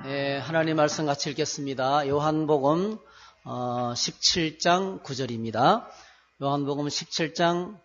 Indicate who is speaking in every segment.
Speaker 1: 하나님 말씀 같이 읽겠습니다. 요한복음 17장 9절입니다. 요한복음 17장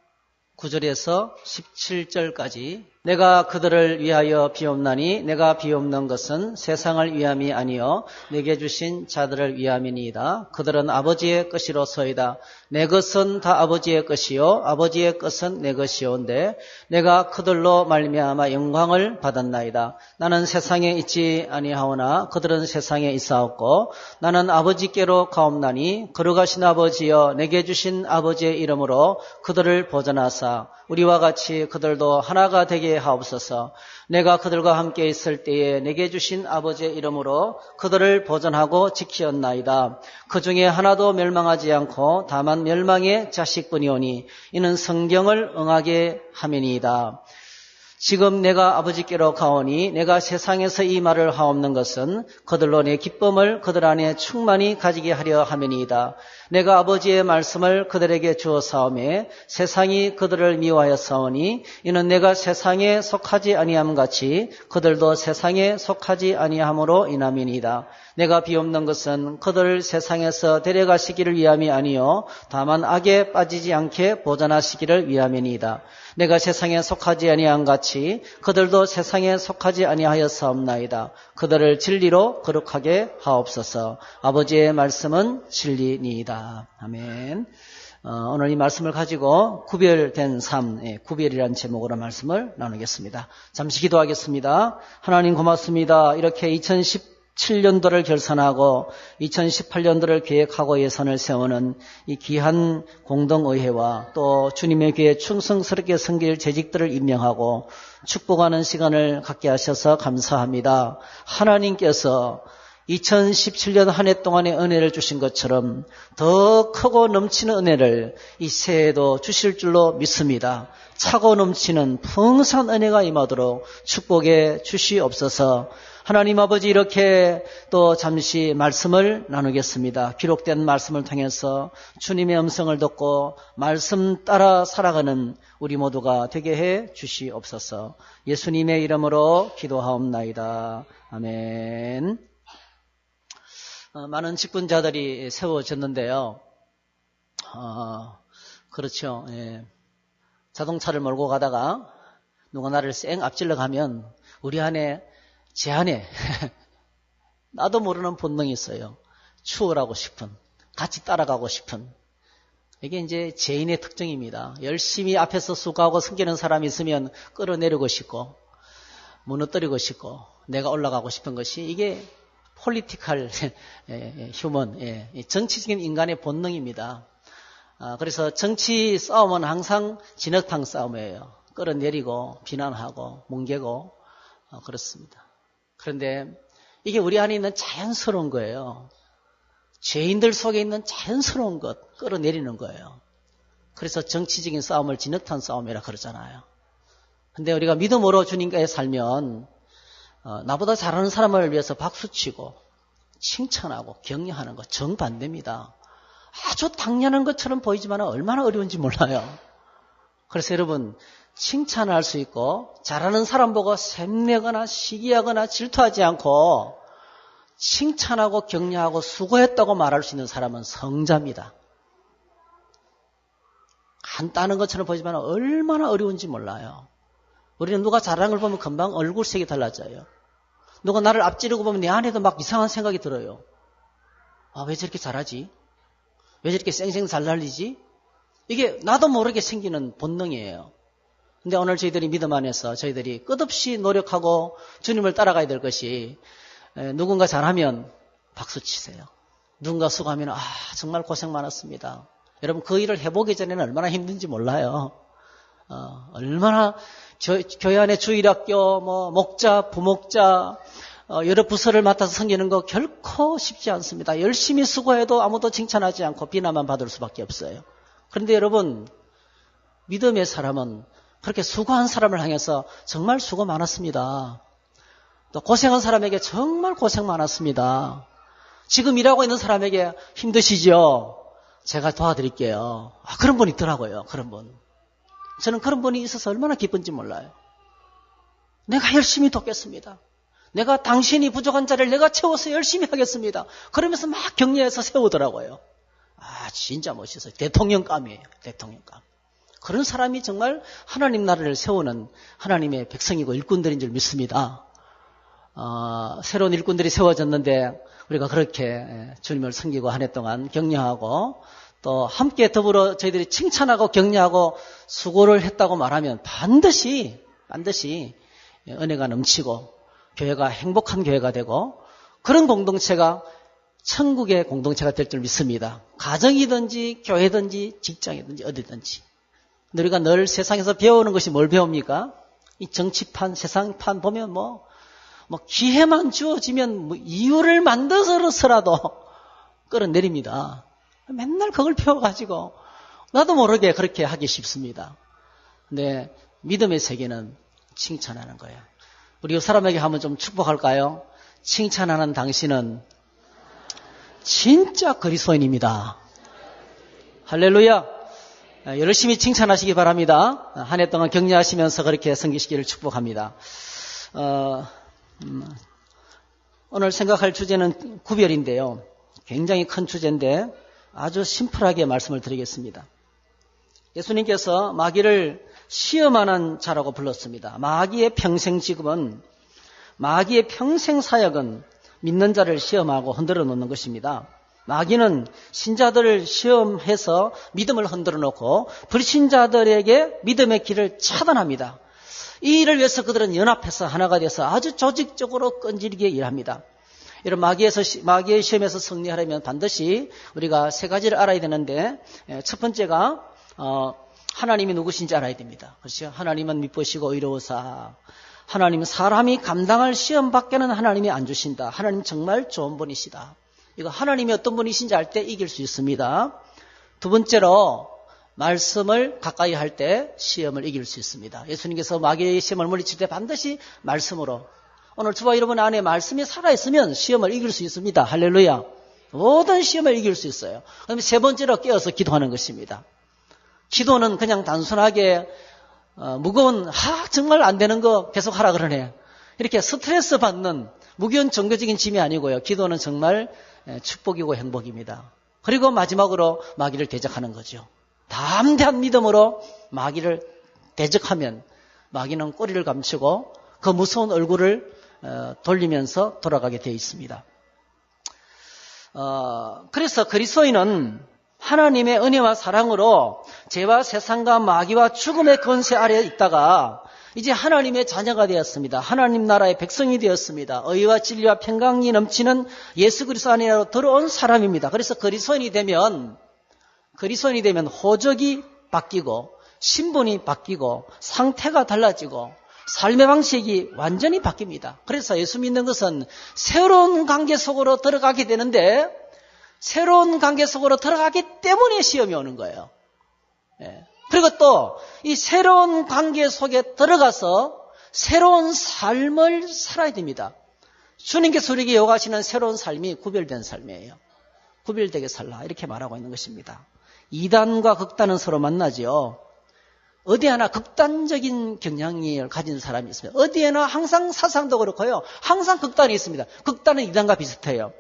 Speaker 1: 9절에서 17절까지 내가 그들을 위하여 비옵나니 내가 비옵는 것은 세상을 위함이 아니요 내게 주신 자들을 위함이니이다. 그들은 아버지의 것이로소이다. 내 것은 다 아버지의 것이요 아버지의 것은 내 것이온데 내가 그들로 말미암아 영광을 받았나이다. 나는 세상에 있지 아니하오나 그들은 세상에 있사옵고 나는 아버지께로 가옵나니 거룩하신 아버지여 내게 주신 아버지의 이름으로 그들을 보존하사 우리와 같이 그들도 하나가 되게 하옵소서. 내가 그들과 함께 있을 때에 내게 주신 아버지의 이름으로 그들을 보존하고 지키었나이다. 그 중에 하나도 멸망하지 않고 다만 멸망의 자식뿐이오니 이는 성경을 응하게 함이니이다. 지금 내가 아버지께로 가오니 내가 세상에서 이 말을 하옵는 것은 그들로 내 기쁨을 그들 안에 충만히 가지게 하려 함이니이다. 내가 아버지의 말씀을 그들에게 주었사오매 세상이 그들을 미워하였사오니 이는 내가 세상에 속하지 아니함 같이 그들도 세상에 속하지 아니함으로 인함이니이다. 내가 비옵는 것은 그들을 세상에서 데려가시기를 위함이 아니요 다만 악에 빠지지 않게 보존하시기를 위함이니이다. 내가 세상에 속하지 아니함 같이 그들도 세상에 속하지 아니하였사옵나이다. 그들을 진리로 거룩하게 하옵소서. 아버지의 말씀은 진리니이다. 아멘. 오늘 이 말씀을 가지고 구별된 삶, 구별이라는 제목으로 말씀을 나누겠습니다. 잠시 기도하겠습니다. 하나님 고맙습니다. 이렇게 2017년도를 결산하고 2018년도를 계획하고 예산을 세우는 이 귀한 공동의회와 또 주님의 교회에 충성스럽게 섬길 재직들을 임명하고 축복하는 시간을 갖게 하셔서 감사합니다. 하나님께서 2017년 한 해 동안의 은혜를 주신 것처럼 더 크고 넘치는 은혜를 이 새해에도 주실 줄로 믿습니다. 차고 넘치는 풍성한 은혜가 임하도록 축복해 주시옵소서. 하나님 아버지 이렇게 또 잠시 말씀을 나누겠습니다. 기록된 말씀을 통해서 주님의 음성을 듣고 말씀 따라 살아가는 우리 모두가 되게 해 주시옵소서. 예수님의 이름으로 기도하옵나이다. 아멘. 많은 직분자들이 세워졌는데요. 그렇죠. 예. 자동차를 몰고 가다가 누가 나를 쌩 앞질러 가면 우리 안에 제 안에 나도 모르는 본능이 있어요. 추월하고 싶은, 같이 따라가고 싶은. 이게 이제 죄인의 특징입니다. 열심히 앞에서 수고하고 섬기는 사람이 있으면 끌어내리고 싶고 무너뜨리고 싶고 내가 올라가고 싶은 것이 이게 폴리티컬 휴먼, 정치적인 인간의 본능입니다. 그래서 정치 싸움은 항상 진흙탕 싸움이에요. 끌어내리고 비난하고 뭉개고 그렇습니다. 그런데 이게 우리 안에 있는 자연스러운 거예요. 죄인들 속에 있는 자연스러운 것 끌어내리는 거예요. 그래서 정치적인 싸움을 진흙탕 싸움이라 그러잖아요. 근데 우리가 믿음으로 주님과에 살면 나보다 잘하는 사람을 위해서 박수치고 칭찬하고 격려하는 것 정반대입니다. 아주 당연한 것처럼 보이지만 얼마나 어려운지 몰라요. 그래서 여러분 칭찬할 수 있고 잘하는 사람 보고 샘내거나 시기하거나 질투하지 않고 칭찬하고 격려하고 수고했다고 말할 수 있는 사람은 성자입니다. 간단한 것처럼 보이지만 얼마나 어려운지 몰라요. 우리는 누가 잘하는 걸 보면 금방 얼굴색이 달라져요. 누가 나를 앞지르고 보면 내 안에도 막 이상한 생각이 들어요. 왜 저렇게 잘하지? 왜 저렇게 쌩쌩 잘 날리지? 이게 나도 모르게 생기는 본능이에요. 근데 오늘 저희들이 믿음 안에서 저희들이 끝없이 노력하고 주님을 따라가야 될 것이 누군가 잘하면 박수 치세요. 누군가 수고하면 정말 고생 많았습니다. 여러분 그 일을 해보기 전에는 얼마나 힘든지 몰라요. 얼마나 교회 안에 주일학교, 목자, 부목자 여러 부서를 맡아서 섬기는 거 결코 쉽지 않습니다. 열심히 수고해도 아무도 칭찬하지 않고 비난만 받을 수밖에 없어요. 그런데 여러분 믿음의 사람은 그렇게 수고한 사람을 향해서 정말 수고 많았습니다. 또 고생한 사람에게 정말 고생 많았습니다. 지금 일하고 있는 사람에게 힘드시죠? 제가 도와드릴게요. 그런 분 있더라고요. 그런 분. 저는 그런 분이 있어서 얼마나 기쁜지 몰라요. 내가 열심히 돕겠습니다. 내가 당신이 부족한 자리를 내가 채워서 열심히 하겠습니다. 그러면서 막 격려해서 세우더라고요. 아, 진짜 멋있어요. 대통령감이에요. 대통령감. 그런 사람이 정말 하나님 나라를 세우는 하나님의 백성이고 일꾼들인 줄 믿습니다. 새로운 일꾼들이 세워졌는데 우리가 그렇게 주님을 섬기고 한 해 동안 격려하고 또 함께 더불어 저희들이 칭찬하고 격려하고 수고를 했다고 말하면 반드시 은혜가 넘치고 교회가 행복한 교회가 되고 그런 공동체가 천국의 공동체가 될 줄 믿습니다. 가정이든지 교회든지 직장이든지 어디든지. 우리가 늘 세상에서 배우는 것이 뭘 배웁니까? 이 정치판, 세상판 보면 뭐 기회만 주어지면 이유를 만들어서라도 끌어내립니다. 맨날 그걸 배워가지고 나도 모르게 그렇게 하기 쉽습니다. 근데 믿음의 세계는 칭찬하는 거예요. 우리 옆 사람에게 한번 좀 축복할까요? 칭찬하는 당신은 진짜 그리스도인입니다. 할렐루야. 열심히 칭찬하시기 바랍니다. 한 해 동안 격려하시면서 그렇게 섬기시기를 축복합니다. 오늘 생각할 주제는 구별인데요. 굉장히 큰 주제인데 아주 심플하게 말씀을 드리겠습니다. 예수님께서 마귀를 시험하는 자라고 불렀습니다. 마귀의 평생 직업은, 마귀의 평생 사역은 믿는 자를 시험하고 흔들어 놓는 것입니다. 마귀는 신자들을 시험해서 믿음을 흔들어 놓고 불신자들에게 믿음의 길을 차단합니다. 이 일을 위해서 그들은 연합해서 하나가 돼서 아주 조직적으로 끈질기게 일합니다. 이런 마귀의 시험에서 승리하려면 반드시 우리가 세 가지를 알아야 되는데, 첫 번째가 하나님이 누구신지 알아야 됩니다. 그렇죠? 하나님은 미쁘시고 의로우사. 하나님은 사람이 감당할 시험 밖에는 하나님이 안 주신다. 하나님 정말 좋은 분이시다. 이거 하나님이 어떤 분이신지 알 때 이길 수 있습니다. 두 번째로 말씀을 가까이 할 때 시험을 이길 수 있습니다. 예수님께서 마귀의 시험을 물리칠 때 반드시 말씀으로, 오늘 저와 여러분 안에 말씀이 살아있으면 시험을 이길 수 있습니다. 할렐루야. 모든 시험을 이길 수 있어요. 그다음에 세 번째로 깨어서 기도하는 것입니다. 기도는 그냥 단순하게 무거운 정말 안 되는 거 계속 하라 그러네, 이렇게 스트레스 받는 무거운 종교적인 짐이 아니고요. 기도는 정말 축복이고 행복입니다. 그리고 마지막으로 마귀를 대적하는 거죠. 담대한 믿음으로 마귀를 대적하면 마귀는 꼬리를 감추고 그 무서운 얼굴을 돌리면서 돌아가게 되어 있습니다. 그래서 그리스도인은 하나님의 은혜와 사랑으로 죄와 세상과 마귀와 죽음의 권세 아래에 있다가 이제 하나님의 자녀가 되었습니다. 하나님 나라의 백성이 되었습니다. 의와 진리와 평강이 넘치는 예수 그리스도 안으로 들어온 사람입니다. 그래서 그리스도인이 되면 호적이 바뀌고 신분이 바뀌고 상태가 달라지고 삶의 방식이 완전히 바뀝니다. 그래서 예수 믿는 것은 새로운 관계 속으로 들어가게 되는데, 새로운 관계 속으로 들어가기 때문에 시험이 오는 거예요. 그리고 또 이 새로운 관계 속에 들어가서 새로운 삶을 살아야 됩니다. 주님께서 우리에게 요구하시는 새로운 삶이 구별된 삶이에요. 구별되게 살라, 이렇게 말하고 있는 것입니다. 이단과 극단은 서로 만나지요. 어디 하나 극단적인 경향을 가진 사람이 있습니다. 어디에나 항상 사상도 그렇고요, 항상 극단이 있습니다. 극단은 이단과 비슷해요.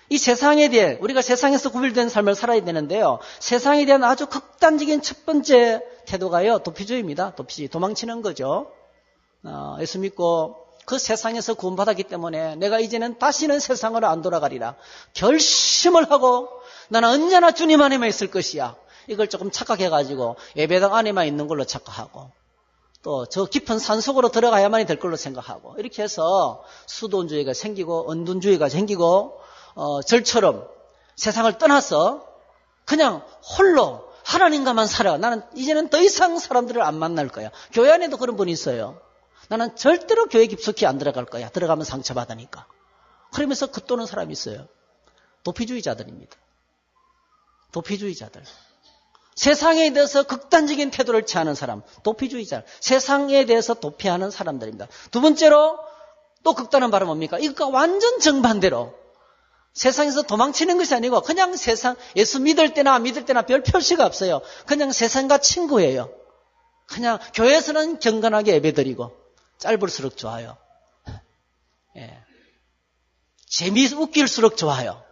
Speaker 1: 이 세상에 대해, 우리가 세상에서 구별된 삶을 살아야 되는데요, 세상에 대한 아주 극단적인 첫 번째 태도가요, 도피주의입니다. 도피주의, 도망치는 거죠. 예수 믿고 그 세상에서 구원받았기 때문에 내가 이제는 다시는 세상으로 안 돌아가리라 결심을 하고, 나는 언제나 주님 안에만 있을 것이야, 이걸 조금 착각해가지고 예배당 안에만 있는 걸로 착각하고, 또 저 깊은 산속으로 들어가야만이 될 걸로 생각하고, 이렇게 해서 수도원주의가 생기고 은둔주의가 생기고, 절처럼 세상을 떠나서 그냥 홀로 하나님과만 살아. 나는 이제는 더 이상 사람들을 안 만날 거야. 교회 안에도 그런 분이 있어요. 나는 절대로 교회 깊숙이 안 들어갈 거야. 들어가면 상처받으니까. 그러면서 겉도는 사람이 있어요. 도피주의자들입니다. 도피주의자들. 세상에 대해서 극단적인 태도를 취하는 사람, 도피주의자. 세상에 대해서 도피하는 사람들입니다. 두 번째로 또 극단한 바로 뭡니까? 이것과 완전 정반대로 세상에서 도망치는 것이 아니고 그냥 세상, 예수 믿을 때나 안 믿을 때나 별 표시가 없어요. 그냥 세상과 친구예요. 그냥 교회에서는 경건하게 예배드리고 짧을수록 좋아요. 예. 웃길수록 좋아요.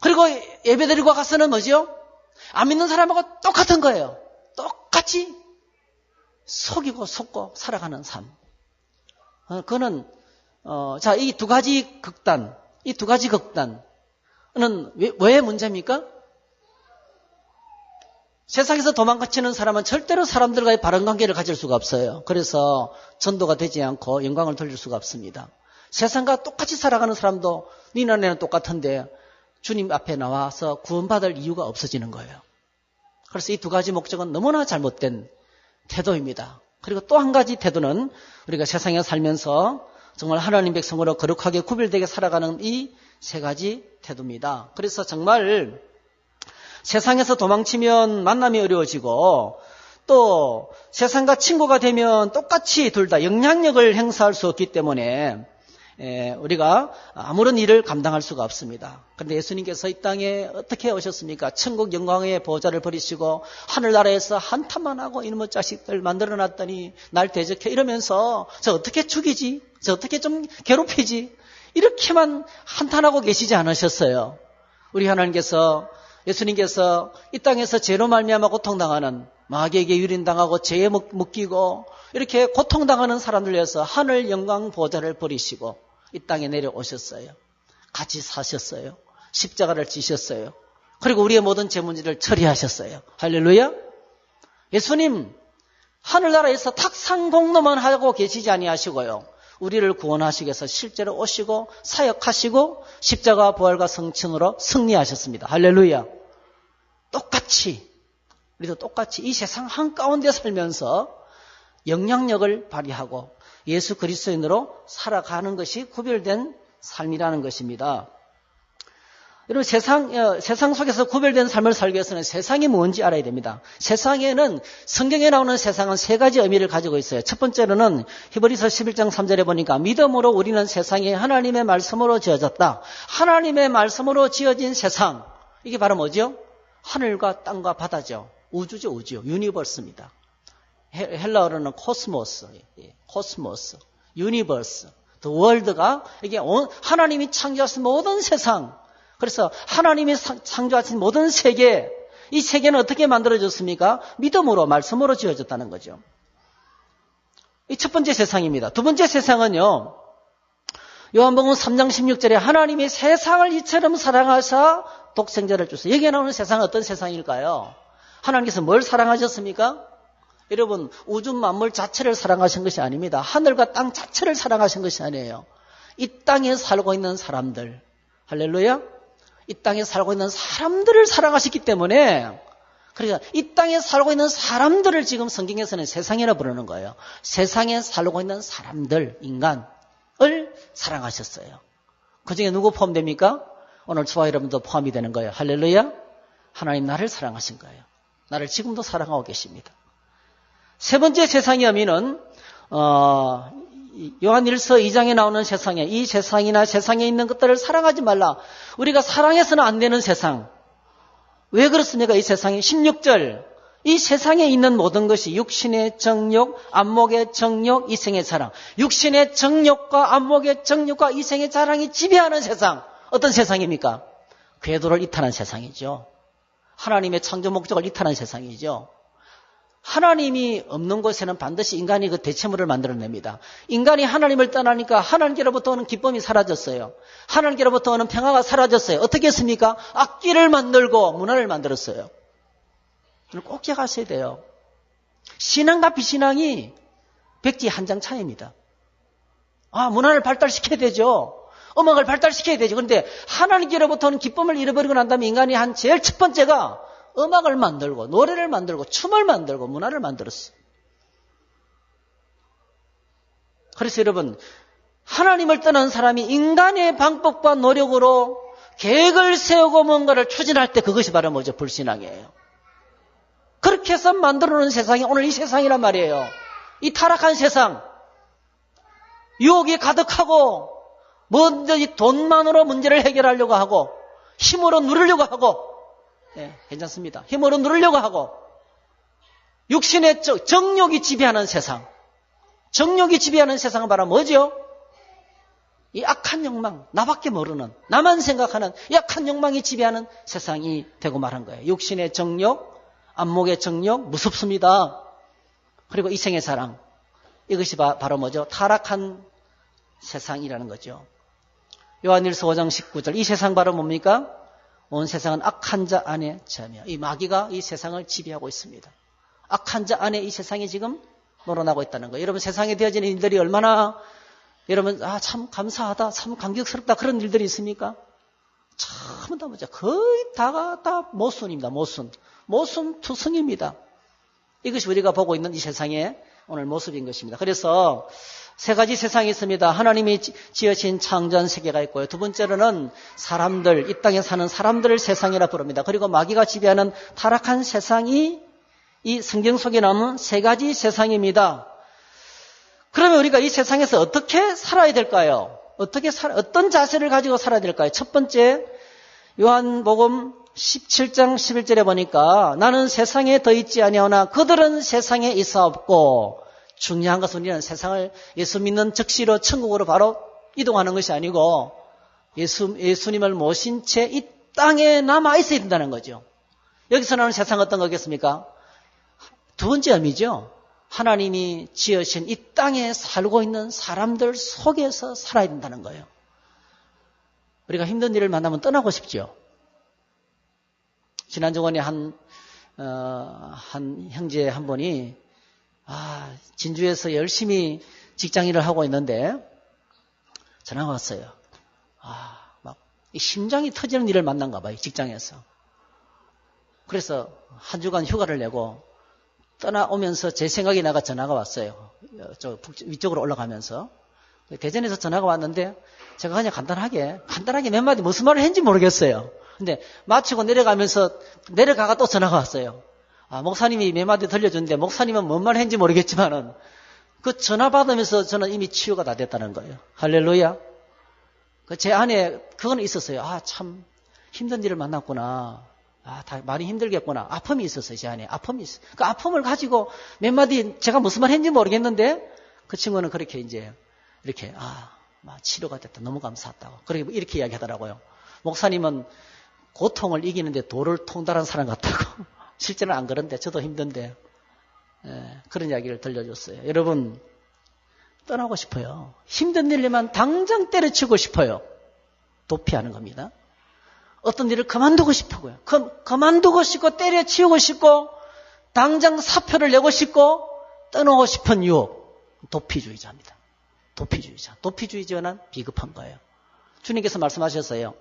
Speaker 1: 그리고 예배드리고 가서는 뭐죠? 안 믿는 사람하고 똑같은 거예요. 똑같이 속이고 속고 살아가는 삶. 그거는 자, 이 두 가지 극단은 왜 문제입니까? 세상에서 도망치는 사람은 절대로 사람들과의 바른 관계를 가질 수가 없어요. 그래서 전도가 되지 않고 영광을 돌릴 수가 없습니다. 세상과 똑같이 살아가는 사람도 니나 내는 똑같은데 주님 앞에 나와서 구원받을 이유가 없어지는 거예요. 그래서 이 두 가지 목적은 너무나 잘못된 태도입니다. 그리고 또 한 가지 태도는 우리가 세상에 살면서 정말 하나님 백성으로 거룩하게 구별되게 살아가는 이 세 가지 태도입니다. 그래서 정말 세상에서 도망치면 만남이 어려워지고 또 세상과 친구가 되면 똑같이 둘 다 영향력을 행사할 수 없기 때문에 우리가 아무런 일을 감당할 수가 없습니다. 그런데 예수님께서 이 땅에 어떻게 오셨습니까? 천국 영광의 보좌를 버리시고 하늘나라에서 한탄만 하고 이놈의 자식들 만들어놨더니 날 대적해 이러면서 저 어떻게 죽이지? 저 어떻게 좀 괴롭히지? 이렇게만 한탄하고 계시지 않으셨어요. 우리 하나님께서 예수님께서 이 땅에서 죄로 말미암아 고통당하는 마귀에게 유린당하고 죄에 묶이고 이렇게 고통당하는 사람들 위해서 하늘 영광 보좌를 버리시고 이 땅에 내려오셨어요. 같이 사셨어요. 십자가를 지셨어요. 그리고 우리의 모든 죄 문제를 처리하셨어요. 할렐루야. 예수님 하늘나라에서 탁상공로만 하고 계시지 아니하시고요. 우리를 구원하시기 위해서 실제로 오시고 사역하시고 십자가 부활과 성천으로 승리하셨습니다. 할렐루야. 똑같이 우리도 똑같이 이 세상 한가운데 살면서 영향력을 발휘하고 예수 그리스도인으로 살아가는 것이 구별된 삶이라는 것입니다. 여러분 세상 속에서 구별된 삶을 살기 위해서는 세상이 뭔지 알아야 됩니다. 세상에는 성경에 나오는 세상은 세 가지 의미를 가지고 있어요. 첫 번째로는 히브리서 11장 3절에 보니까 믿음으로 우리는 세상에 하나님의 말씀으로 지어졌다. 하나님의 말씀으로 지어진 세상. 이게 바로 뭐죠? 하늘과 땅과 바다죠. 우주죠, 우주. 유니버스입니다. 헬라어로는 코스모스, 유니버스, the world가 이게 하나님이 창조하신 모든 세상. 그래서 하나님이 창조하신 모든 세계, 이 세계는 어떻게 만들어졌습니까? 믿음으로, 말씀으로 지어졌다는 거죠. 이 첫 번째 세상입니다. 두 번째 세상은요, 요한복음 3장 16절에 하나님이 세상을 이처럼 사랑하사 독생자를 주소서. 여기에 나오는 세상은 어떤 세상일까요? 하나님께서 뭘 사랑하셨습니까? 여러분, 우주 만물 자체를 사랑하신 것이 아닙니다. 하늘과 땅 자체를 사랑하신 것이 아니에요. 이 땅에 살고 있는 사람들, 할렐루야. 이 땅에 살고 있는 사람들을 사랑하셨기 때문에, 그러니까 이 땅에 살고 있는 사람들을 지금 성경에서는 세상이라 부르는 거예요. 세상에 살고 있는 사람들, 인간을 사랑하셨어요. 그 중에 누구 포함됩니까? 오늘 저와 여러분도 포함이 되는 거예요. 할렐루야. 하나님 나를 사랑하신 거예요. 나를 지금도 사랑하고 계십니다. 세 번째 세상의 의미는 요한일서 2장에 나오는 세상에, 이 세상이나 세상에 있는 것들을 사랑하지 말라. 우리가 사랑해서는 안 되는 세상. 왜 그렇습니까? 이 세상에 16절, 이 세상에 있는 모든 것이 육신의 정욕, 안목의 정욕, 이생의 자랑. 육신의 정욕과 안목의 정욕과 이생의 자랑이 지배하는 세상. 어떤 세상입니까? 궤도를 이탈한 세상이죠. 하나님의 창조 목적을 이탈한 세상이죠. 하나님이 없는 곳에는 반드시 인간이 그 대체물을 만들어냅니다. 인간이 하나님을 떠나니까 하나님께로부터 오는 기쁨이 사라졌어요. 하나님께로부터 오는 평화가 사라졌어요. 어떻게 했습니까? 악기를 만들고 문화를 만들었어요. 이걸 꼭 기억하셔야 돼요. 신앙과 비신앙이 백지 한 장 차이입니다. 문화를 발달시켜야 되죠. 음악을 발달시켜야 되죠. 그런데 하나님께로부터 오는 기쁨을 잃어버리고 난 다음에 인간이 한 제일 첫 번째가 음악을 만들고 노래를 만들고 춤을 만들고 문화를 만들었어요. 그래서 여러분, 하나님을 떠난 사람이 인간의 방법과 노력으로 계획을 세우고 뭔가를 추진할 때 그것이 바로 뭐죠? 불신앙이에요. 그렇게 해서 만들어놓은 세상이 오늘 이 세상이란 말이에요. 이 타락한 세상, 유혹이 가득하고 먼저 이 돈만으로 문제를 해결하려고 하고 힘으로 누르려고 하고, 괜찮습니다. 힘으로 누르려고 하고 육신의 정욕이 지배하는 세상, 정욕이 지배하는 세상은 바로 뭐죠? 이 악한 욕망, 나밖에 모르는, 나만 생각하는 이 악한 욕망이 지배하는 세상이 되고 말한 거예요. 육신의 정욕, 안목의 정욕, 무섭습니다. 그리고 이생의 사랑, 이것이 바로 뭐죠? 타락한 세상이라는 거죠. 요한일서 5장 19절, 이 세상 바로 뭡니까? 온 세상은 악한 자 안에 처하며, 이 마귀가 이 세상을 지배하고 있습니다. 악한 자 안에 이 세상이 지금 놀아나고 있다는 거예요. 여러분, 세상에 되어지는 일들이 얼마나 여러분 참 감사하다, 참 감격스럽다 그런 일들이 있습니까? 참 다 뭐죠? 거의 다가 다 모순입니다. 모순투성입니다. 이것이 우리가 보고 있는 이 세상의 오늘 모습인 것입니다. 그래서 세 가지 세상이 있습니다. 하나님이 지으신 창조한 세계가 있고요. 두 번째로는 사람들, 이 땅에 사는 사람들을 세상이라 부릅니다. 그리고 마귀가 지배하는 타락한 세상이 이 성경 속에 나오는 세 가지 세상입니다. 그러면 우리가 이 세상에서 어떻게 살아야 될까요? 어떤 자세를 가지고 살아야 될까요? 첫 번째, 요한복음 17장 11절에 보니까 나는 세상에 더 있지 아니하오나 그들은 세상에 있사옵고, 중요한 것은 우리는 세상을 예수 믿는 즉시로 천국으로 바로 이동하는 것이 아니고 예수님을 모신 채 이 땅에 남아 있어야 된다는 거죠. 여기서 나오는 세상은 어떤 거겠습니까? 두 번째 의미죠. 하나님이 지으신 이 땅에 살고 있는 사람들 속에서 살아야 된다는 거예요. 우리가 힘든 일을 만나면 떠나고 싶죠. 지난주간에 한 형제 한 분이 진주에서 열심히 직장일을 하고 있는데 전화가 왔어요. 막 이 심장이 터지는 일을 만난가 봐요, 직장에서. 그래서 한 주간 휴가를 내고 떠나오면서 제 생각이 나가 전화가 왔어요. 위쪽으로 올라가면서. 대전에서 전화가 왔는데 제가 그냥 간단하게 몇 마디 무슨 말을 했는지 모르겠어요. 근데 마치고 내려가가 또 전화가 왔어요. 목사님이 몇 마디 들려줬는데 목사님은 뭔 말 했는지 모르겠지만은 그 전화 받으면서 저는 이미 치유가 다 됐다는 거예요. 할렐루야. 제 안에 그건 있었어요. 참 힘든 일을 만났구나. 다 많이 힘들겠구나. 아픔이 있었어요. 제 안에 아픔이 있어요. 그 아픔을 가지고 몇 마디 제가 무슨 말 했는지 모르겠는데 그 친구는 그렇게 이제 이렇게 치료가 됐다. 너무 감사하다고. 그렇게 이렇게 이야기하더라고요. 목사님은 고통을 이기는데 도를 통달한 사람 같다고. 실제는 안 그런데 저도 힘든데 그런 이야기를 들려줬어요. 여러분, 떠나고 싶어요. 힘든 일에만 당장 때려치고 싶어요. 도피하는 겁니다. 어떤 일을 그만두고 싶고요. 그만두고 싶고 때려치우고 싶고 당장 사표를 내고 싶고 떠나고 싶은 유혹. 도피주의자입니다. 도피주의자는 비겁한 거예요. 주님께서 말씀하셨어요.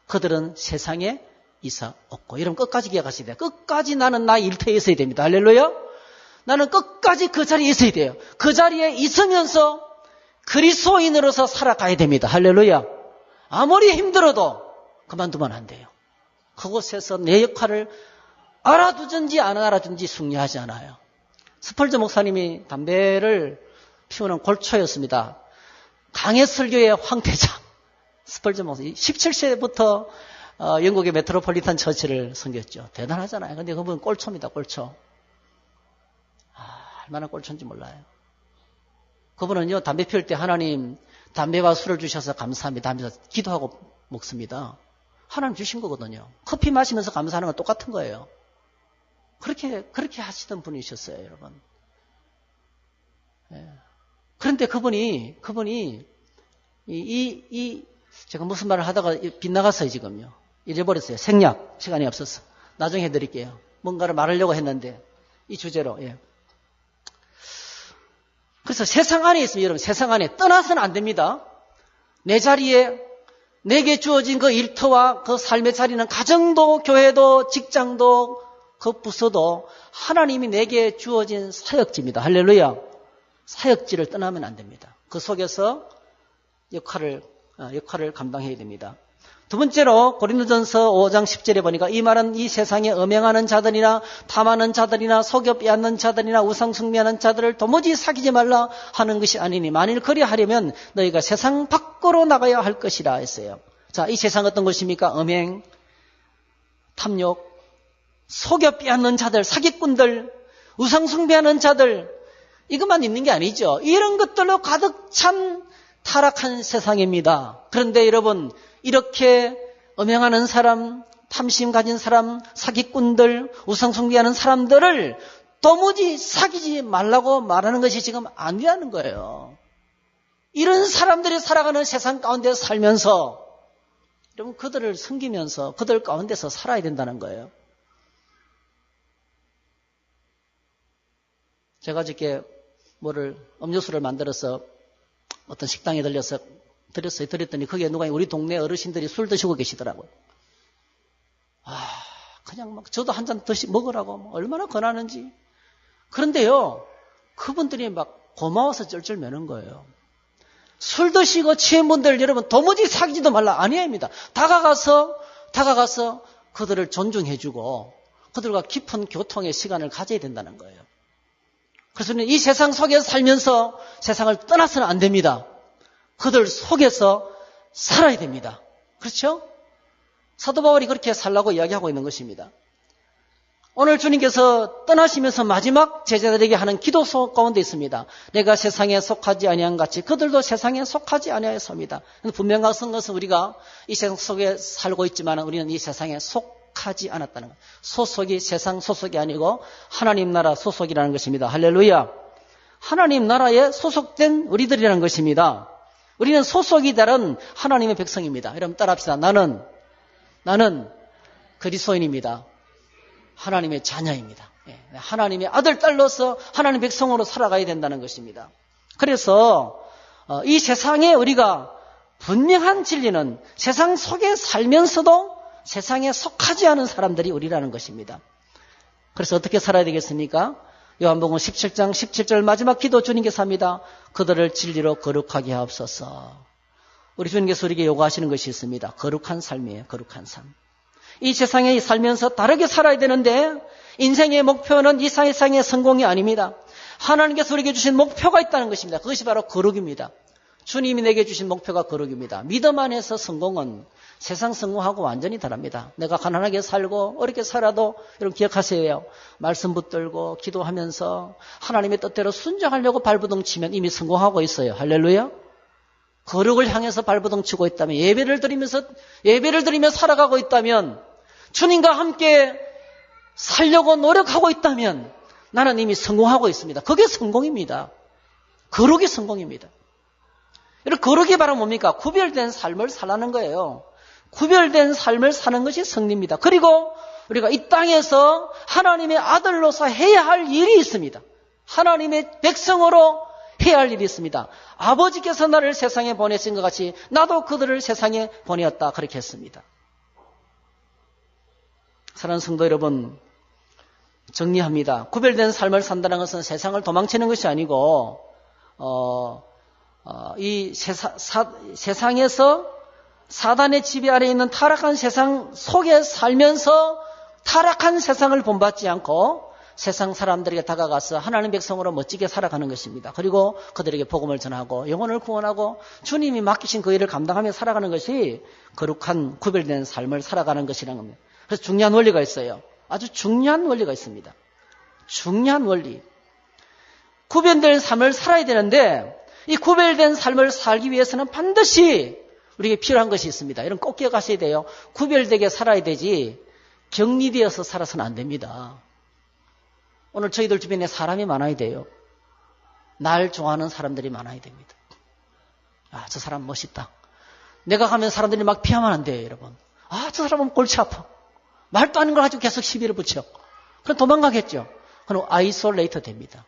Speaker 1: 그들은 세상에 있어 없고. 여러분 끝까지 기억하셔야 돼요. 끝까지 나는 나 일터에 있어야 됩니다. 할렐루야. 나는 끝까지 그 자리에 있어야 돼요. 그 자리에 있으면서 그리스도인으로서 살아가야 됩니다. 할렐루야. 아무리 힘들어도 그만두면 안 돼요. 그곳에서 내 역할을 알아두든지 안 알아두든지 중요하지 않아요. 스펄전 목사님이 담배를 피우는 골초였습니다. 강해 설교의 황태자. 스펄전 목사님 17세부터 영국의 메트로폴리탄 처치를 섬겼죠. 대단하잖아요. 근데 그분은 꼴초입니다. 꼴초. 얼마나 꼴초인지 몰라요. 그분은요, 담배 피울 때 하나님 담배와 술을 주셔서 감사합니다 하면서 기도하고 먹습니다. 하나님 주신 거거든요. 커피 마시면서 감사하는 건 똑같은 거예요. 그렇게 하시던 분이셨어요, 여러분. 그런데 그분이 제가 무슨 말을 하다가 빗나갔어요, 지금요. 잊어버렸어요. 생략. 시간이 없어서. 나중에 해드릴게요. 뭔가를 말하려고 했는데, 이 주제로, 그래서 세상 안에 있으면 여러분, 세상 안에 떠나서는 안 됩니다. 내 자리에, 내게 주어진 그 일터와 그 삶의 자리는 가정도, 교회도, 직장도, 그 부서도 하나님이 내게 주어진 사역지입니다. 할렐루야. 사역지를 떠나면 안 됩니다. 그 속에서 역할을 감당해야 됩니다. 두 번째로 고린도전서 5장 10절에 보니까 이 말은 이 세상에 음행하는 자들이나 탐하는 자들이나 속여 빼앗는 자들이나 우상 숭배하는 자들을 도무지 사귀지 말라 하는 것이 아니니 만일 그리하려면 너희가 세상 밖으로 나가야 할 것이라 했어요. 자, 이 세상 어떤 것입니까? 음행, 탐욕, 속여 빼앗는 자들, 사기꾼들, 우상 숭배하는 자들, 이것만 있는 게 아니죠. 이런 것들로 가득 찬 타락한 세상입니다. 그런데 여러분, 이렇게 음행하는 사람, 탐심 가진 사람, 사기꾼들, 우상숭배하는 사람들을 도무지 사귀지 말라고 말하는 것이 지금 아니라는 거예요. 이런 사람들이 살아가는 세상 가운데 살면서 여러분, 그들을 섬기면서 그들 가운데서 살아야 된다는 거예요. 제가 저렇게 음료수를 만들어서 어떤 식당에 드렸더니 거기에 누가 우리 동네 어르신들이 술 드시고 계시더라고요. 그냥 저도 한 잔 먹으라고 얼마나 권하는지. 그런데요, 그분들이 고마워서 쩔쩔 매는 거예요. 술 드시고 취한 분들 여러분 도무지 사귀지도 말라 아니합니다. 다가가서 그들을 존중해주고 그들과 깊은 교통의 시간을 가져야 된다는 거예요. 그래서 이 세상 속에서 살면서 세상을 떠나서는 안 됩니다. 그들 속에서 살아야 됩니다. 그렇죠? 사도 바울이 그렇게 살라고 이야기하고 있는 것입니다. 오늘 주님께서 떠나시면서 마지막 제자들에게 하는 기도 가운데 있습니다. 내가 세상에 속하지 아니한 같이 그들도 세상에 속하지 아니하였습니다. 분명한 것은 우리가 이 세상 속에 살고 있지만 우리는 이 세상에 속하지 않았다는 것. 소속이 세상 소속이 아니고 하나님 나라 소속이라는 것입니다. 할렐루야. 하나님 나라에 소속된 우리들이라는 것입니다. 우리는 소속이 다른 하나님의 백성입니다. 여러분 따라합시다. 나는 그리스도인입니다. 하나님의 자녀입니다. 하나님의 아들, 딸로서 하나님의 백성으로 살아가야 된다는 것입니다. 그래서 이 세상에 우리가 분명한 진리는 세상 속에 살면서도 세상에 속하지 않은 사람들이 우리라는 것입니다. 그래서 어떻게 살아야 되겠습니까? 요한복음 17장 17절 마지막 기도 주님께서 합니다. 그들을 진리로 거룩하게 하옵소서. 우리 주님께서 우리에게 요구하시는 것이 있습니다. 거룩한 삶이에요. 거룩한 삶. 이 세상에 살면서 다르게 살아야 되는데 인생의 목표는 이 세상의 성공이 아닙니다. 하나님께서 우리에게 주신 목표가 있다는 것입니다. 그것이 바로 거룩입니다. 주님이 내게 주신 목표가 거룩입니다. 믿음 안에서 성공은 세상 성공하고 완전히 다릅니다. 내가 가난하게 살고 어렵게 살아도 여러분 기억하세요. 말씀 붙들고 기도하면서 하나님의 뜻대로 순종하려고 발버둥 치면 이미 성공하고 있어요. 할렐루야. 거룩을 향해서 발버둥 치고 있다면 예배를 드리며 살아가고 있다면 주님과 함께 살려고 노력하고 있다면 나는 이미 성공하고 있습니다. 그게 성공입니다. 거룩이 성공입니다. 여러분 거룩이 바로 뭡니까? 구별된 삶을 살라는 거예요. 구별된 삶을 사는 것이 승리입니다. 그리고 우리가 이 땅에서 하나님의 아들로서 해야 할 일이 있습니다. 하나님의 백성으로 해야 할 일이 있습니다. 아버지께서 나를 세상에 보내신 것 같이 나도 그들을 세상에 보내었다. 그렇게 했습니다. 사랑하는 성도 여러분, 정리합니다. 구별된 삶을 산다는 것은 세상을 도망치는 것이 아니고 이 세상에서 사단의 지배 아래 있는 타락한 세상 속에 살면서 타락한 세상을 본받지 않고 세상 사람들에게 다가가서 하나님 백성으로 멋지게 살아가는 것입니다. 그리고 그들에게 복음을 전하고 영혼을 구원하고 주님이 맡기신 그 일을 감당하며 살아가는 것이 거룩한 구별된 삶을 살아가는 것이라는 겁니다. 그래서 중요한 원리가 있어요. 아주 중요한 원리가 있습니다. 중요한 원리. 구별된 삶을 살아야 되는데 이 구별된 삶을 살기 위해서는 반드시 우리에게 필요한 것이 있습니다. 이런 꼭 기억하셔야 돼요. 구별되게 살아야 되지 격리되어서 살아서는 안 됩니다. 오늘 저희들 주변에 사람이 많아야 돼요. 날 좋아하는 사람들이 많아야 됩니다. 저 사람 멋있다. 내가 가면 사람들이 막 피하면 안 돼요, 여러분. 저 사람은 골치 아파. 말도 아닌 걸 가지고 계속 시비를 붙여. 그럼 도망가겠죠. 그럼 아이솔레이터 됩니다.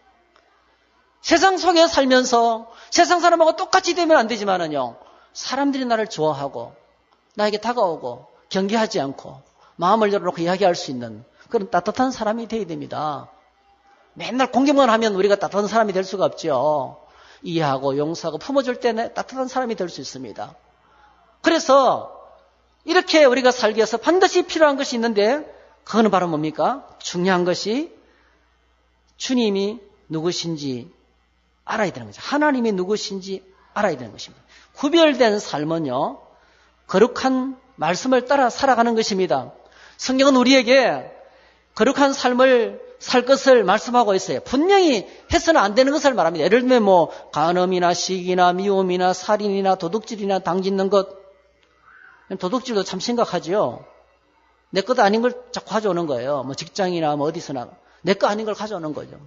Speaker 1: 세상 속에 살면서 세상 사람하고 똑같이 되면 안 되지만은요. 사람들이 나를 좋아하고 나에게 다가오고 경계하지 않고 마음을 열어놓고 이야기할 수 있는 그런 따뜻한 사람이 되어야 됩니다. 맨날 공격만 하면 우리가 따뜻한 사람이 될 수가 없죠. 이해하고 용서하고 품어줄 때는 따뜻한 사람이 될 수 있습니다. 그래서 이렇게 우리가 살기 위해서 반드시 필요한 것이 있는데 그거는 바로 뭡니까? 중요한 것이 주님이 누구신지 알아야 되는 거죠. 하나님이 누구신지 알아야 되는 것입니다. 구별된 삶은요. 거룩한 말씀을 따라 살아가는 것입니다. 성경은 우리에게 거룩한 삶을 살 것을 말씀하고 있어요. 분명히 해서는 안 되는 것을 말합니다. 예를 들면 뭐 간음이나 시기나 미움이나 살인이나 도둑질이나 당짓는 것. 도둑질도 참 심각하지요. 내 것 아닌 걸 자꾸 가져오는 거예요. 뭐 직장이나 뭐 어디서나 내 거 아닌 걸 가져오는 거죠.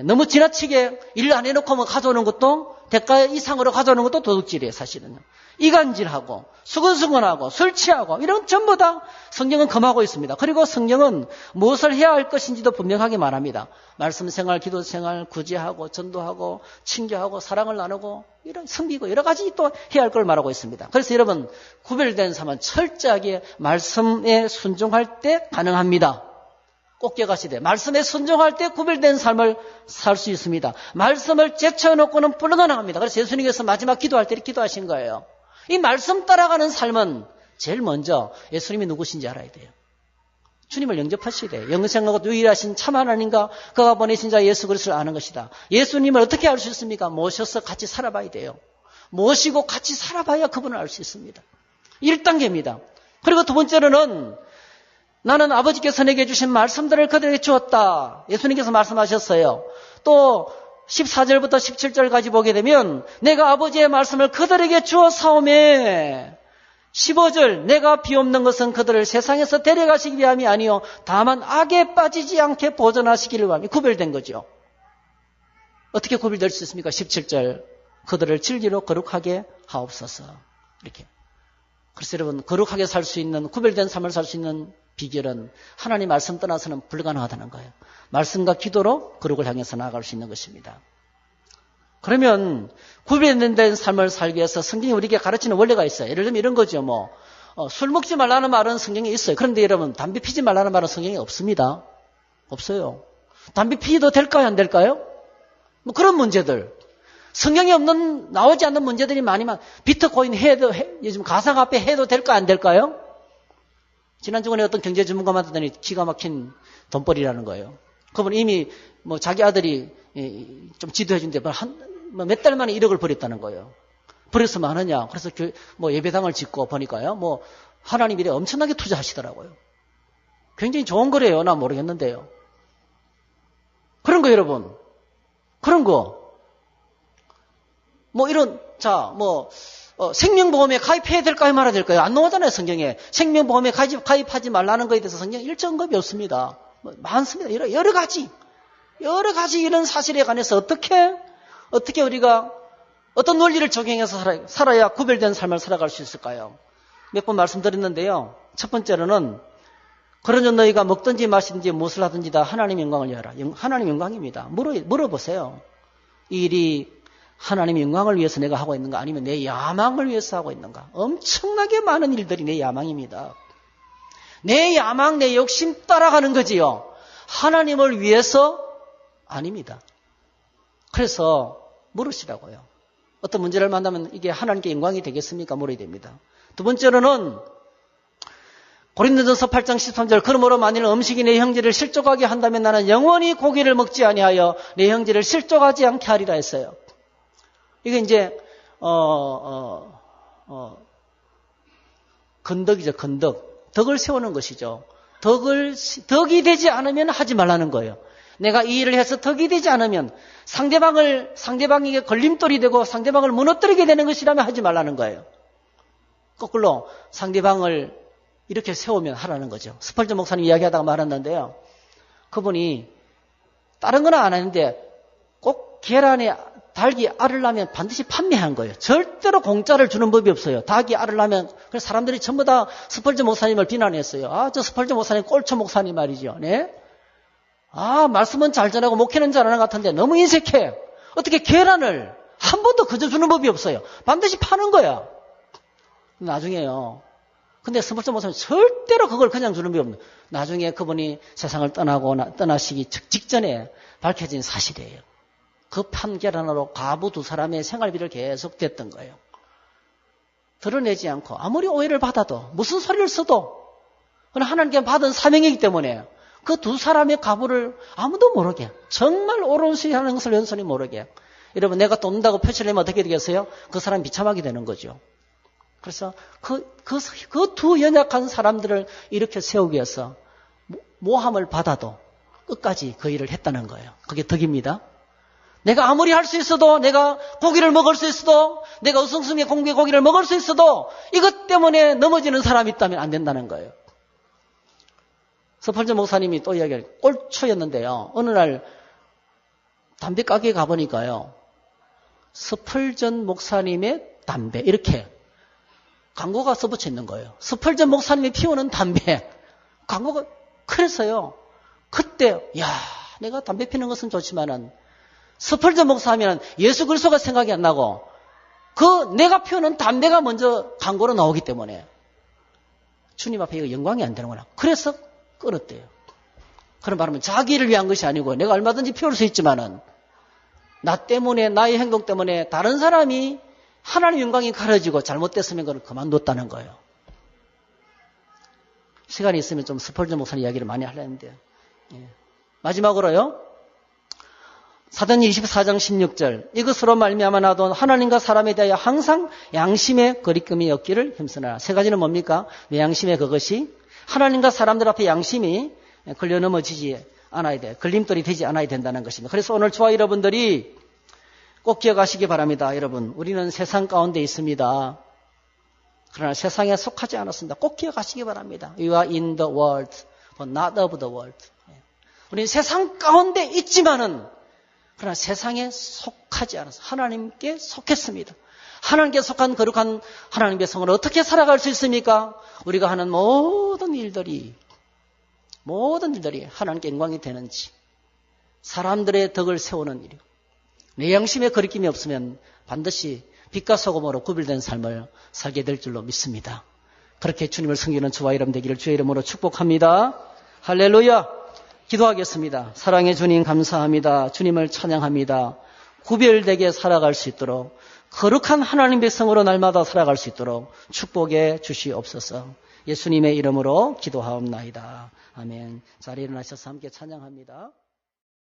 Speaker 1: 너무 지나치게 일 안 해놓고 뭐 가져오는 것도 대가 이상으로 가져오는 것도 도둑질이에요. 사실은요. 이간질하고 수근수근하고 술 취하고 이런 전부 다 성경은 금하고 있습니다. 그리고 성경은 무엇을 해야 할 것인지도 분명하게 말합니다. 말씀 생활, 기도 생활, 구제하고 전도하고 친교하고 사랑을 나누고 이런 섬기고 여러 가지 또 해야 할 걸 말하고 있습니다. 그래서 여러분 구별된 삶은 철저하게 말씀에 순종할 때 가능합니다. 꼭 기억하시되 말씀에 순종할 때 구별된 삶을 살 수 있습니다. 말씀을 제쳐놓고는 불가능합니다. 그래서 예수님께서 마지막 기도할 때 기도하신 거예요. 이 말씀 따라가는 삶은 제일 먼저 예수님이 누구신지 알아야 돼요. 주님을 영접하셔야 돼요. 영생하고 유일하신 참 하나님과 그가 보내신 자 예수 그리스도를 아는 것이다. 예수님을 어떻게 알 수 있습니까? 모셔서 같이 살아봐야 돼요. 모시고 같이 살아봐야 그분을 알 수 있습니다. 1단계입니다. 그리고 두 번째로는 나는 아버지께서 내게 주신 말씀들을 그들에게 주었다. 예수님께서 말씀하셨어요. 또 14절부터 17절까지 보게 되면 내가 아버지의 말씀을 그들에게 주어 사오매 15절 내가 비옵는 것은 그들을 세상에서 데려가시기 위함이 아니요 다만 악에 빠지지 않게 보존하시기를 위함이 구별된 거죠. 어떻게 구별될 수 있습니까? 17절 그들을 진리로 거룩하게 하옵소서. 이렇게. 그래서 여러분 거룩하게 살 수 있는 구별된 삶을 살 수 있는 비결은 하나님 말씀 떠나서는 불가능하다는 거예요. 말씀과 기도로 거룩을 향해서 나아갈 수 있는 것입니다. 그러면 구별된 삶을 살기 위해서 성경이 우리에게 가르치는 원리가 있어요. 예를 들면 이런 거죠. 술 먹지 말라는 말은 성경에 있어요. 그런데 여러분 담배 피지 말라는 말은 성경에 없습니다. 없어요. 담배 피도 될까요? 안 될까요? 그런 문제들. 성경에 없는 나오지 않는 문제들이 비트코인 요즘 가상화폐 해도 될까 안 될까요? 지난주에 어떤 경제 전문가 만나더니 기가 막힌 돈벌이라는 거예요. 그분 이미 자기 아들이 좀 지도해 준데 몇 달 만에 1억을 벌였다는 거예요. 벌였으면 안 하냐. 그래서 예배당을 짓고 보니까요. 하나님 일에 엄청나게 투자하시더라고요. 굉장히 좋은 거래요. 나 모르겠는데요. 그런 거 여러분. 그런 거. 생명보험에 가입해야 될까요? 말아야 될까요? 안 나오잖아요, 성경에. 생명보험에 가입하지 말라는 거에 대해서 성경에 일정급이 없습니다. 많습니다. 여러 가지 이런 사실에 관해서 어떻게 우리가 어떤 논리를 적용해서 살아야 구별된 삶을 살아갈 수 있을까요? 몇 번 말씀드렸는데요. 첫 번째로는 그러므로 너희가 먹든지 마시든지 무엇을 하든지 다 하나님 영광을 위하라. 하나님 영광입니다. 물어보세요. 이 일이 하나님의 영광을 위해서 내가 하고 있는가 아니면 내 야망을 위해서 하고 있는가. 엄청나게 많은 일들이 내 야망입니다. 내 야망, 내 욕심 따라가는 거지요. 하나님을 위해서 아닙니다. 그래서 물으시라고요. 어떤 문제를 만나면 이게 하나님께 영광이 되겠습니까? 물어야 됩니다. 두 번째로는 고린도전서 8장 13절 그러므로 만일 음식이 내 형제를 실족하게 한다면 나는 영원히 고기를 먹지 아니하여 내 형제를 실족하지 않게 하리라 했어요. 이게 이제 건덕이죠. 건덕. 덕을 세우는 것이죠. 덕이 되지 않으면 하지 말라는 거예요. 내가 이 일을 해서 덕이 되지 않으면 상대방에게 걸림돌이 되고 상대방을 무너뜨리게 되는 것이라면 하지 말라는 거예요. 거꾸로 상대방을 이렇게 세우면 하라는 거죠. 스펄전 목사님 이야기하다가 말았는데요. 그분이 다른 건 안 하는데 꼭 계란에 닭이 알을 낳으면 반드시 판매한 거예요. 절대로 공짜를 주는 법이 없어요. 닭이 알을 낳으면 그래서 사람들이 전부 다 스펄전 목사님을 비난했어요. 저 스펄전 목사님 꼴초 목사님 말이죠. 네? 말씀은 잘 전하고 목회는 잘하는 것 같은데 너무 인색해. 어떻게 계란을 한 번도 그저 주는 법이 없어요. 반드시 파는 거야. 나중에요. 근데 스펄전 목사님 절대로 그걸 그냥 주는 법이 없는. 나중에 그분이 세상을 떠나시기 직전에 밝혀진 사실이에요. 그 판결안으로 과부 두 사람의 생활비를 계속 댔던 거예요. 드러내지 않고 아무리 오해를 받아도 무슨 소리를 써도 하나님께 받은 사명이기 때문에 그 두 사람의 과부를 아무도 모르게 정말 옳은 수위 하는 것을 연선히 모르게 여러분 내가 돕는다고 표시를 내면 어떻게 되겠어요? 그 사람이 비참하게 되는 거죠. 그래서 그 두 연약한 사람들을 이렇게 세우기 위해서 모함을 받아도 끝까지 그 일을 했다는 거예요. 그게 덕입니다. 내가 아무리 할 수 있어도, 내가 고기를 먹을 수 있어도, 내가 어성스럽게 고기를 먹을 수 있어도 이것 때문에 넘어지는 사람이 있다면 안 된다는 거예요. 스펄전 목사님이 또 이야기를, 꼴초였는데요. 어느 날 담배 가게에 가보니까요, 스펄전 목사님의 담배, 이렇게 광고가 써붙여 있는 거예요. 스펄전 목사님이 피우는 담배. 광고가, 그래서요, 그때, 내가 담배 피우는 것은 좋지만은, 스펄전 목사하면 예수 그리스도가 생각이 안 나고, 내가 피우는 담배가 먼저 광고로 나오기 때문에, 주님 앞에 이거 영광이 안 되는구나. 그래서 끊었대요. 그런 말하면 자기를 위한 것이 아니고, 내가 얼마든지 피울 수 있지만은, 나 때문에, 나의 행동 때문에 다른 사람이 하나님의 영광이 가려지고 잘못됐으면 그걸 그만뒀다는 거예요. 시간이 있으면 좀 스펄전 목사님 이야기를 많이 하려는데, 마지막으로요, 사도행전 24장 16절, 이것으로 말미암아 나도 하나님과 사람에 대하여 항상 양심의 거리낌이 없기를 힘쓰나. 세 가지는 뭡니까? 내 양심의 그것이 하나님과 사람들 앞에 양심이 걸려 넘어지지 않아야 돼. 걸림돌이 되지 않아야 된다는 것입니다. 그래서 오늘 저와 여러분들이 꼭 기억하시기 바랍니다. 여러분, 우리는 세상 가운데 있습니다. 그러나 세상에 속하지 않았습니다. 꼭 기억하시기 바랍니다. You are in the world, but not of the world. 우리는 세상 가운데 있지만은, 그러나 세상에 속하지 않아서 하나님께 속했습니다. 하나님께 속한 거룩한 하나님의 성을 어떻게 살아갈 수 있습니까? 우리가 하는 모든 일들이 하나님께 영광이 되는지, 사람들의 덕을 세우는 일이요, 내 양심에 거리낌이 없으면 반드시 빛과 소금으로 구별된 삶을 살게 될 줄로 믿습니다. 그렇게 주님을 섬기는 저와 여러분 되기를 주의 이름으로 축복합니다. 할렐루야. 기도하겠습니다. 사랑의 주님 감사합니다. 주님을 찬양합니다. 구별되게 살아갈 수 있도록, 거룩한 하나님 백성으로 날마다 살아갈 수 있도록 축복해 주시옵소서. 예수님의 이름으로 기도하옵나이다. 아멘. 자리에 일어나셔서 함께 찬양합니다.